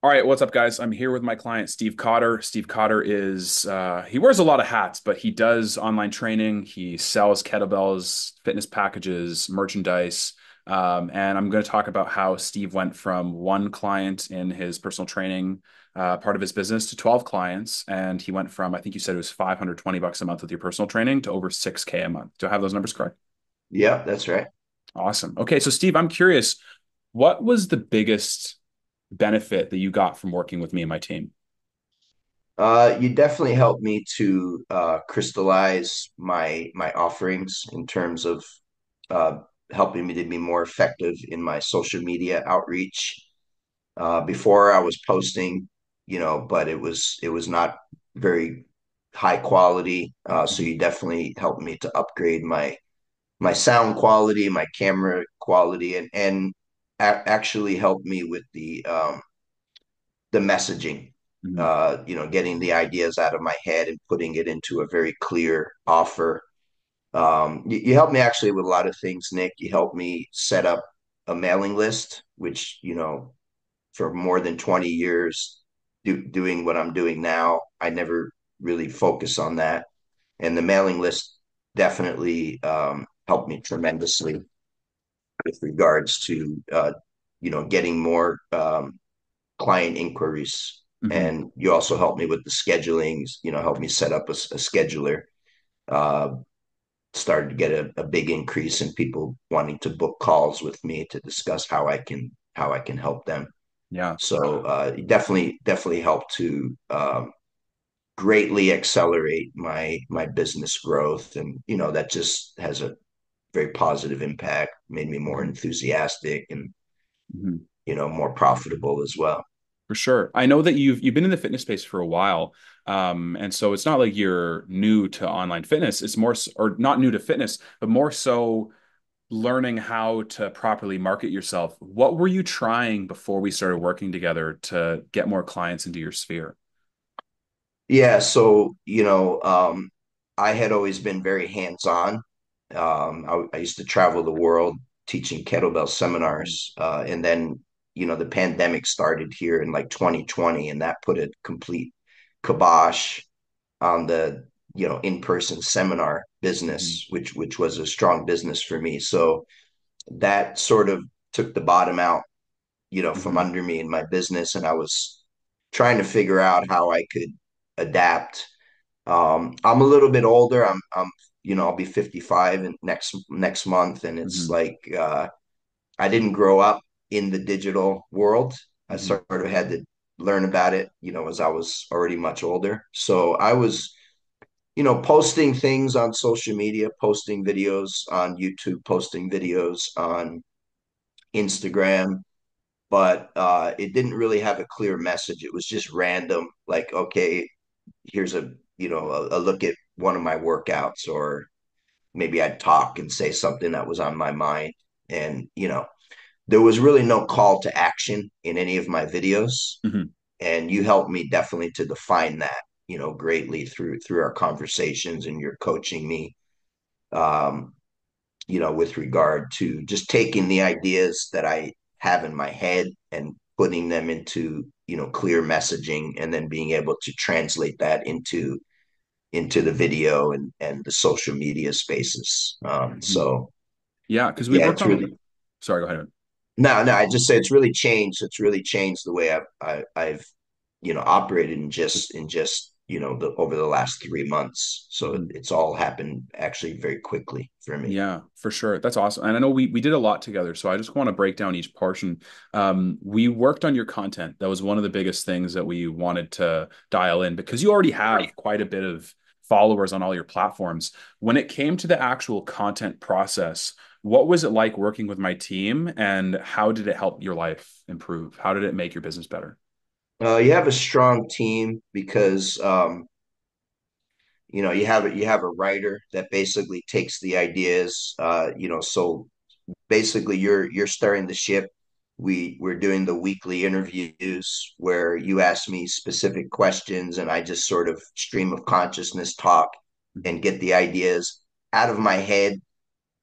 All right, what's up, guys? I'm here with my client, Steve Cotter. Steve Cotter is, he wears a lot of hats, but he does online training. He sells kettlebells, fitness packages, merchandise. And I'm going to talk about how Steve went from one client in his personal training part of his business to 12 clients. And he went from, I think you said it was $520 a month with your personal training to over 6K a month. Do I have those numbers correct? Yeah, that's right. Awesome. Okay, so Steve, I'm curious, what was the biggest benefit that you got from working with me and my team? You definitely helped me to crystallize my offerings in terms of uh, helping me to be more effective in my social media outreach. Before I was posting, but it was not very high quality. So Mhm. you definitely helped me to upgrade my sound quality, my camera quality, and actually helped me with the messaging, Mhm. getting the ideas out of my head and putting it into a very clear offer. You helped me actually with a lot of things, Nick. You helped me set up a mailing list, which, for more than 20 years doing what I'm doing now, I never really focused on that. And the mailing list definitely helped me tremendously with regards to, getting more client inquiries. Mhm. And you also helped me with the schedulings, help me set up a scheduler. Uh, Started to get a big increase in people wanting to book calls with me to discuss how I can help them. Yeah. So it definitely helped to greatly accelerate my business growth, and that just has a very positive impact. Made me more Mhm. enthusiastic and Mhm. more profitable as well. For sure. I know that you've been in the fitness space for a while. And so it's not like you're new to online fitness. It's more or not new to fitness, but more so learning how to properly market yourself. What were you trying before we started working together to get more clients into your sphere? Yeah, so I had always been very hands-on. I used to travel the world teaching kettlebell Mhm. seminars, and then the pandemic started here in like 2020, and that put a complete kibosh on the in-person seminar Mhm. business, which was a strong business for me. So that sort of took the bottom out, from Mhm. under me in my business, and I was trying to figure out how I could adapt. I'm a little bit older. I'll be 55 in next month, and it's Mhm. like I didn't grow up in the digital world. I Mhm. sort of had to learn about it, as I was already much older. So I was, posting things on social media, posting videos on YouTube, posting videos on Instagram, but it didn't really have a clear message. It was just random, like, okay, here's a look at one of my workouts, or maybe I'd talk and say something that was on my mind. And there was really no call to action in any of my videos, Mhm. and you helped me definitely to define that, greatly through our conversations, and you're coaching me, um, with regard to just taking the ideas that I have in my head and putting them into, clear messaging, and then being able to translate that into the video and the social media spaces. Mhm. So Yeah, because we yeah, worked it's on. really Sorry, go ahead. no. I just say it's really changed. It's really changed the way I've operated in just the over the last 3 months. So Mhm. it's all happened actually very quickly for me. Yeah, for sure. That's awesome. And I know we did a lot together, so I just want to break down each portion. We worked on your content. That was one of the biggest things that we wanted to dial in because you already have quite a bit of followers on all your platforms. When it came to the actual content process, what was it like working with my team and how did it help your life improve? How did it make your business better? You have a strong team because you have a writer that basically takes the ideas. So basically you're starting the ship. We're doing the weekly interviews where you ask me specific questions, and I just sort of stream of consciousness talk Mhm. and get the ideas out of my head,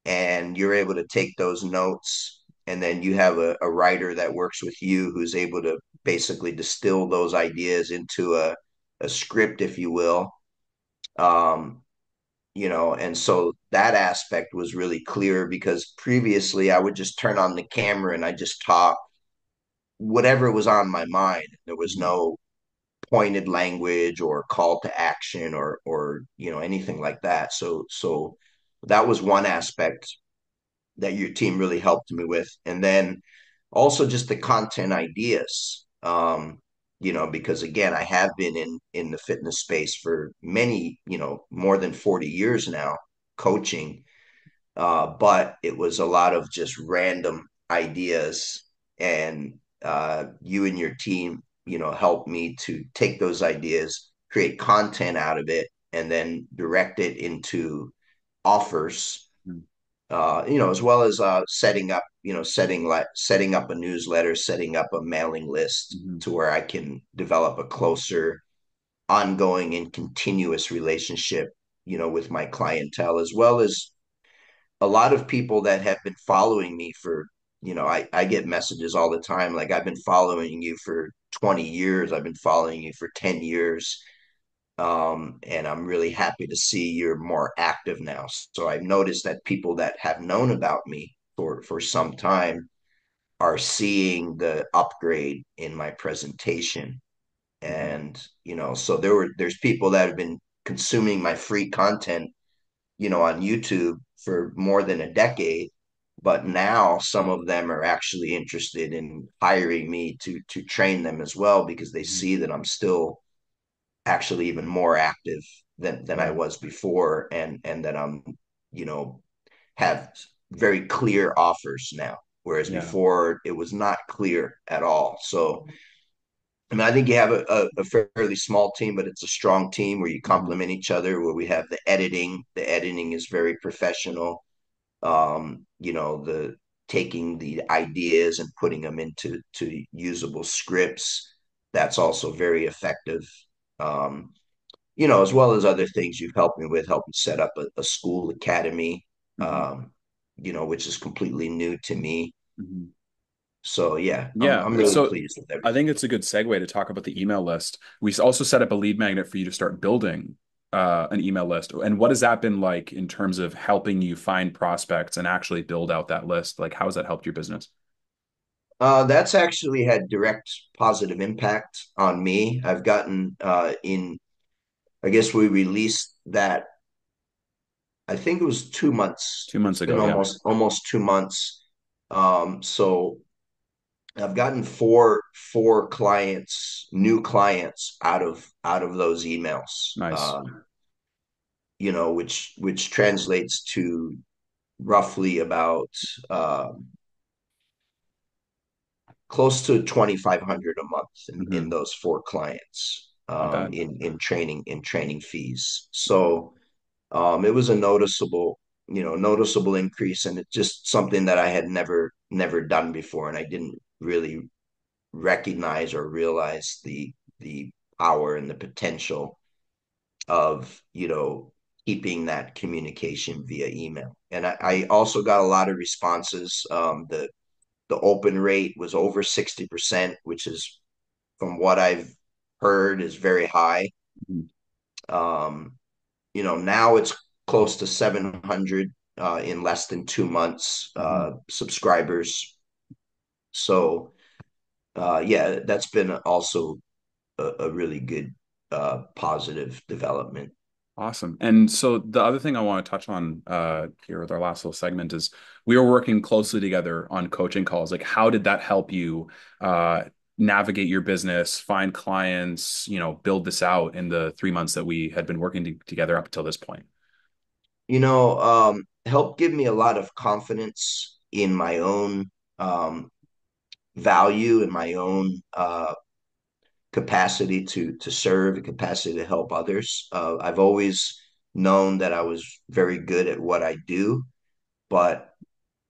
and you're able to take those notes, and then you have a writer that works with you who's able to basically distill those ideas into a script, if you will. Um, and so that aspect was really clear because previously I would just turn on the camera and I just talk whatever was on my mind. There was Mhm. no pointed language or call to action or anything like that. So that was one aspect that your team really helped me with. And then also just the content ideas. Because again, I have been in the fitness space for many, more than 40 years now, coaching. But it was a lot of just random ideas, and you and your team, helped me to take those ideas, create content out of it, and then direct it into offers, Mhm. as well as setting up, setting up a newsletter, setting up a mailing list Mhm. to where I can develop a closer, ongoing, and continuous relationship, with my clientele, as well as a lot of people that have been following me for, I get messages all the time like, I've been following you for 20 years, I've been following you for 10 years. And I'm really happy to see you're more active now. So I've noticed that people that have known about me for some time are seeing the upgrade in my presentation. Mhm. And, so there's people that have been consuming my free content, on YouTube for more than a decade. But now some of them are actually interested in hiring me to train them as well because they Mhm. see that I'm still actually even more active than I Yeah. was before, and that I'm, you know, have very clear offers now. Whereas Yeah. before it was not clear at all. So I mean, I think you have a fairly small team, but it's a strong team where you Mhm. complement each other, where we have the editing. The editing is very professional. The taking the ideas and putting them into usable scripts. That's also very effective. Um, as well as other things you've helped me with, helping set up a school academy, Mhm. um, which is completely new to me. Mhm. So yeah, I'm Yeah. I'm really So pleased with I think everything. it's a good segue to talk about the email list. We also set up a lead magnet for you to start building an email list. And what has that been like in terms of helping you find prospects and actually build out that list? Like, how has that helped your business? That's actually had direct positive impact on me. I've gotten I guess we released that. I think it was 2 months. Two It's months been ago, yeah. almost 2 months. So I've gotten four clients, new clients out of those emails. Nice. Which translates to roughly about close to 2,500 a month in Hmm. those four clients, Not bad. in training fees. So it was a noticeable increase, and it's just something that I had never done before, and I didn't really recognize or realize the power and the potential of keeping that communication via email. And I also got a lot of responses. The open rate was over 60%, which is, from what I've heard, is very high. Mhm. Um, now it's close to 700 in less than 2 months, Mhm. subscribers. So yeah, that's been also a really good positive development. Awesome. And so the other thing I want to touch on here with our last little segment is we were working closely together on coaching calls. Like, how did that help you uh, navigate your business, find clients, build this out in the 3 months that we had been working together up until this point? Helped give me a lot of confidence in my own um, value and my own capacity to serve, a capacity to help others. I've always known that I was very good at what I do, but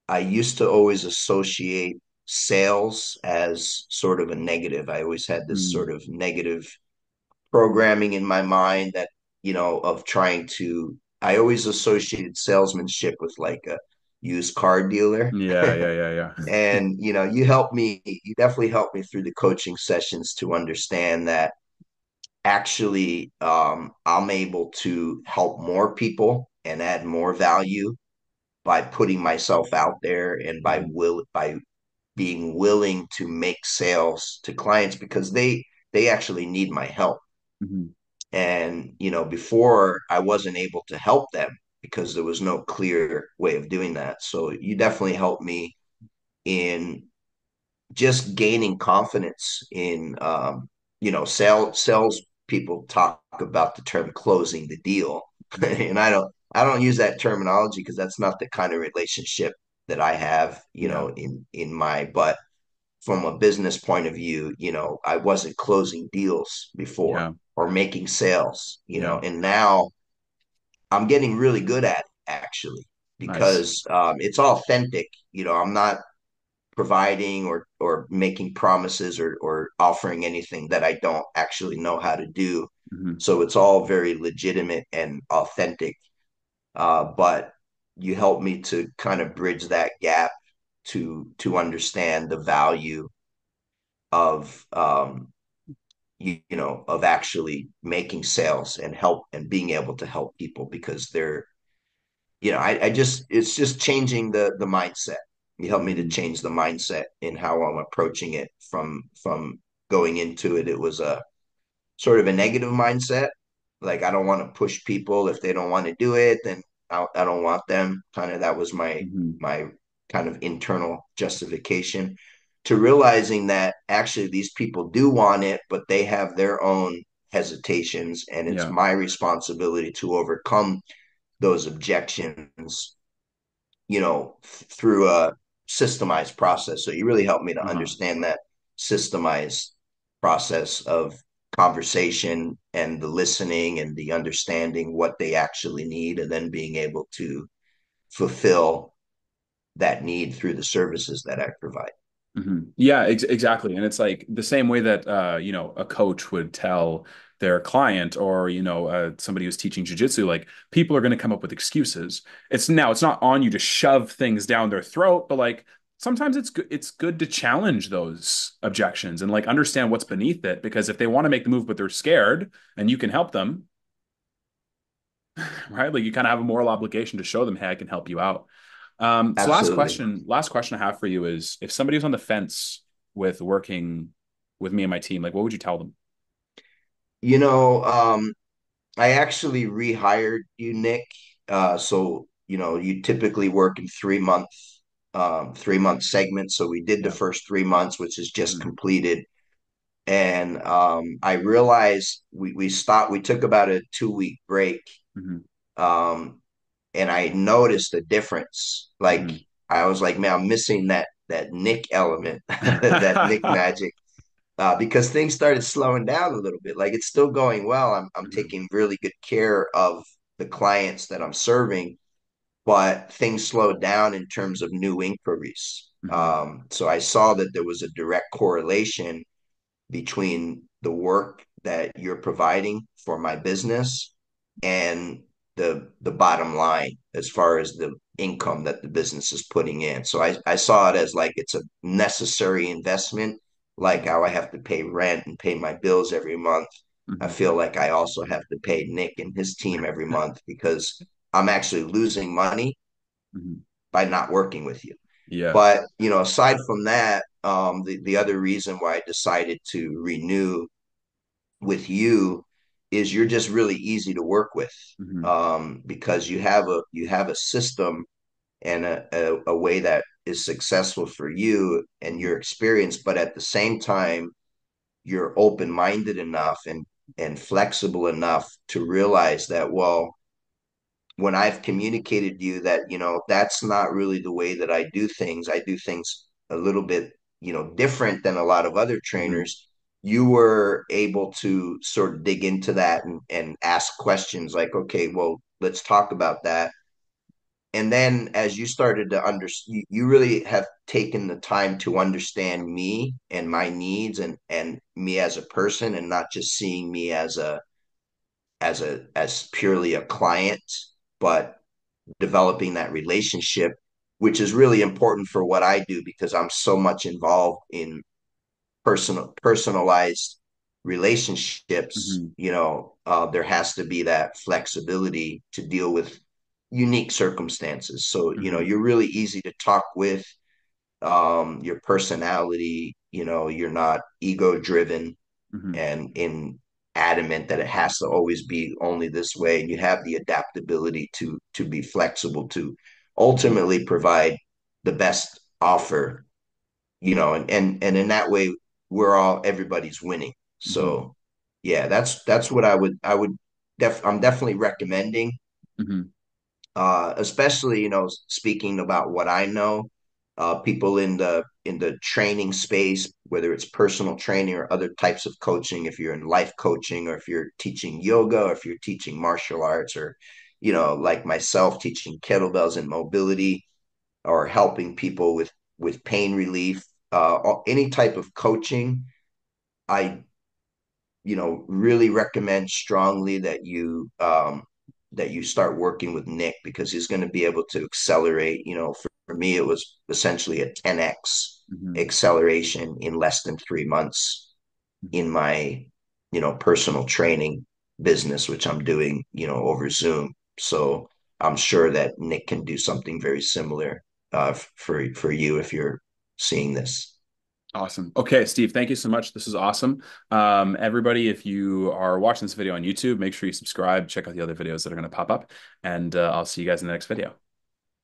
I used to always associate sales as sort of a negative. I always had this Mm. sort of negative programming in my mind of trying to, I always associated salesmanship with like used car dealer. Yeah, yeah, yeah, yeah. And you definitely helped me through the coaching sessions to understand that actually I'm able to help more people and add more value by putting myself out there and Hmm. by being willing to make sales to clients because they actually need my help. Hmm. And before I wasn't able to help them because there was no clear way of doing that. So you definitely helped me in just gaining confidence in sales people talk about the term closing the deal. Hmm. And I don't use that terminology because that's not the kind of relationship that I have, Yeah, in my, but from a business point of view, I wasn't closing deals before yeah, or making sales, yeah. and now I'm getting really good at it actually Nice. because it's authentic. I'm not providing or making promises or offering anything that I don't actually know how to do. Hmm. So it's all very legitimate and authentic. But you help me to kind of bridge that gap to understand the value of of actually making sales and help and being able to help people because I just it's just changing the mindset. You helped me to Hmm. change the mindset in how I'm approaching it from going into it. It was a sort of a negative mindset. Like I don't want to push people if they don't want to do it, then I don't want them. Kind of that was Hmm. my kind of internal justification to realizing that actually these people do want it, but they have their own hesitations, and it's Yeah. my responsibility to overcome those objections, through a systemized process. So you really helped me to Uh-huh. understand that systemized process of conversation and the listening and the understanding what they actually need, and then being able to fulfill that need through the services that I provide. Yeah, exactly. And it's like the same way that a coach would tell their client or somebody who's teaching jujitsu, like people are going to come up with excuses. It's not on you to shove things down their throat, but like sometimes it's good to challenge those objections and like understand what's beneath it because if they want to make the move but they're scared and you can help them, right? Like you kind of have a moral obligation to show them, hey, I can help you out. So Absolutely. last question I have for you is if somebody was on the fence with working with me and my team, like what would you tell them? You know, I actually rehired you, Nick. So, you typically work in 3-month segments. So we did the Yeah. first 3 months, which is just Hmm. completed. And I realized we took about a 2-week break. Hmm. Um, and I noticed a difference. Like Hmm. I was like, man, I'm missing that Nick element, that Nick magic. Because things started slowing down a little bit. Like it's still going well. I'm Hmm. taking really good care of the clients that I'm serving, but things slowed down in terms of new inquiries. Hmm. So I saw that there was a direct correlation between the work that you're providing for my business and the bottom line as far as the income that the business is putting in. So I saw it as like it's a necessary investment, like how I have to pay rent and pay my bills every month. I Hmm. feel like I also have to pay Nick and his team every month because I'm actually losing money Hmm. by not working with you. Yeah. But aside from that, the other reason why I decided to renew with you is you're just really easy to work with, Hmm. because you have a system and a way that is successful for you and Hmm. your experience, but at the same time you're open minded enough and flexible enough to realize that, well, when I've communicated to you that, that's not really the way that I do things a little bit, different than a lot of other Hmm. trainers, you were able to sort of dig into that and ask questions like, okay, well, let's talk about that. And then as you started to understand, you really have taken the time to understand me and my needs and me as a person and not just seeing me as purely a client, but developing that relationship. which is really important for what I do because I'm so much involved in personalized relationships. Hmm. There has to be that flexibility to deal with unique circumstances. So, Hmm. you're really easy to talk with. Your personality, you're not ego driven Hmm. and in adamant that it has to always be only this way, and you have the adaptability to be flexible to Hmm. ultimately provide the best offer, and in that way everybody's winning. Hmm. So yeah, that's what I'm definitely recommending, Hmm. especially, speaking about what I know, people in the training space, whether it's personal training or other types of coaching, if you're in life coaching or if you're teaching yoga or if you're teaching martial arts or, like myself, teaching kettlebells and mobility or helping people with pain relief, any type of coaching, I really recommend strongly that you start working with Nick because he's going to be able to accelerate. For me, it was essentially a 10x Hmm. acceleration in less than 3 months in my, personal training business, which I'm doing, over Zoom. So I'm sure that Nick can do something very similar, for you if you're seeing this. Awesome. Okay, Steve, thank you so much. This is awesome. Everybody, if you are watching this video on YouTube, make sure you subscribe, check out the other videos that are going to pop up, and I'll see you guys in the next video.